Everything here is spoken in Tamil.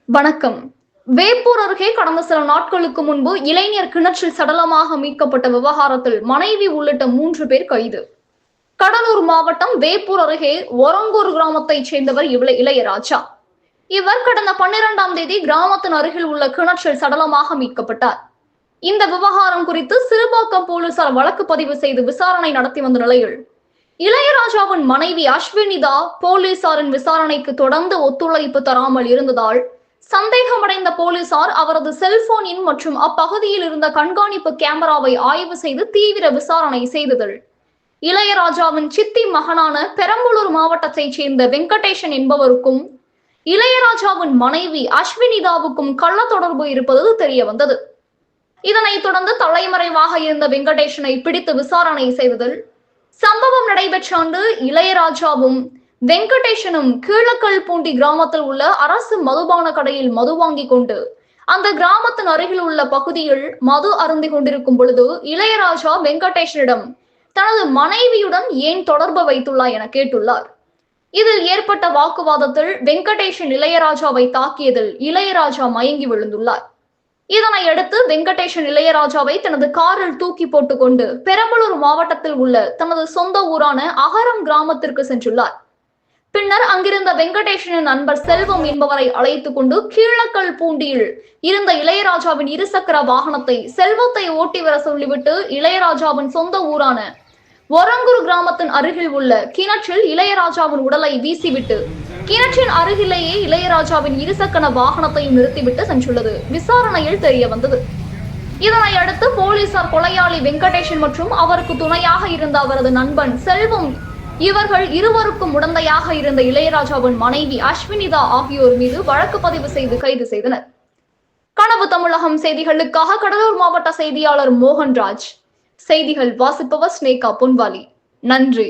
வணக்கம். வேப்பூர் அருகே கடந்த சில நாட்களுக்கு முன்பு இளைஞர் கிணற்றில் சடலமாக மீட்கப்பட்ட விவகாரத்தில் மனைவி உள்ளிட்ட 3 பேர் கைது. கடலூர் மாவட்டம் வேப்பூர் அருகே ஒரங்கூர் கிராமத்தைச் சேர்ந்தவர் இளையராஜா. இவர் கடந்த 12ஆம் தேதி கிராமத்தின் அருகில் உள்ள கிணற்றில் சடலமாக மீட்கப்பட்டார். இந்த விவகாரம் குறித்து சிறுபாக்கம் போலீசார் வழக்கு பதிவு செய்து விசாரணை நடத்தி வந்த நிலையில் இளையராஜாவின் மனைவி அஸ்வினிதா போலீசாரின் விசாரணைக்கு தொடர்ந்து ஒத்துழைப்பு தராமல் இருந்ததால் சந்தேகமடைந்த போலீசார் அவரது செல்போன் எண் மற்றும் அப்பகுதியில் இருந்த கண்காணிப்பு கேமராவை ஆய்வு செய்து தீவிர விசாரணை செய்ததில் இளையராஜாவின் சித்தி மகனான பெரம்பலூர் மாவட்டத்தைச் சேர்ந்த வெங்கடேசன் என்பவருக்கும் இளையராஜாவின் மனைவி அஸ்வினிதாவுக்கும் கள்ள தொடர்பு இருப்பது தெரிய வந்தது. இதனைத் தொடர்ந்து தலைமறைவாக இருந்த வெங்கடேசனை பிடித்து விசாரணை செய்ததில் சம்பவம் நடைபெற்ற அன்று இளையராஜாவும் வெங்கடேசனும் கீழக்கல்பூண்டி கிராமத்தில் உள்ள அரசு மதுபான கடையில் மது வாங்கி கொண்டு அந்த கிராமத்தின் அருகில் உள்ள பகுதியில் மது அருந்தி கொண்டிருக்கும் பொழுது இளையராஜா வெங்கடேசனிடம் தனது மனைவியுடன் ஏன் தொடர்பு வைத்துள்ளார் என கேட்டுள்ளார். இதில் ஏற்பட்ட வாக்குவாதத்தில் வெங்கடேசன் இளையராஜாவை தாக்கியதில் இளையராஜா மயங்கி விழுந்துள்ளார். இதனையடுத்து வெங்கடேசன் இளையராஜாவை தனது காரில் தூக்கி போட்டுக் கொண்டு பெரம்பலூர் மாவட்டத்தில் உள்ள தனது சொந்த ஊரான அகரம் கிராமத்திற்கு சென்றுள்ளார். பின்னர் அங்கிருந்த வெங்கடேசனின் நண்பர் செல்வம் என்பவரை அழைத்துக் கொண்டு கீழக்கல்பூண்டியில் இருந்த இளையராஜாவின் இருசக்கர வாகனத்தை செல்வத்தை ஓட்டி வர சொல்லிவிட்டு இளையராஜாவின் சொந்த ஊரான ஒரங்கூர் கிராமத்தின் அருகில் உள்ள கிணற்றில் இளையராஜாவின் உடலை வீசிவிட்டு கிணற்றின் அருகிலேயே இளையராஜாவின் இருசக்கர வாகனத்தையும் நிறுத்திவிட்டு சென்றுள்ளது விசாரணையில் தெரிய வந்தது. இதனை அடுத்து போலீசார் கொலையாளி வெங்கடேசன் மற்றும் அவருக்கு துணையாக இருந்த அவரது நண்பன் செல்வம் இவர்கள் இருவருக்கும் உடந்தையாக இருந்த இளையராஜாவின் மனைவி அஸ்வினிதா ஆகியோர் மீது வழக்கு பதிவு செய்து கைது செய்தனர். கனவு தமிழகம் செய்திகளுக்காக கடலூர் மாவட்ட செய்தியாளர் மோகன்ராஜ். செய்திகள் வாசிப்பவர் ஸ்னேகா பொன்வாலி. நன்றி.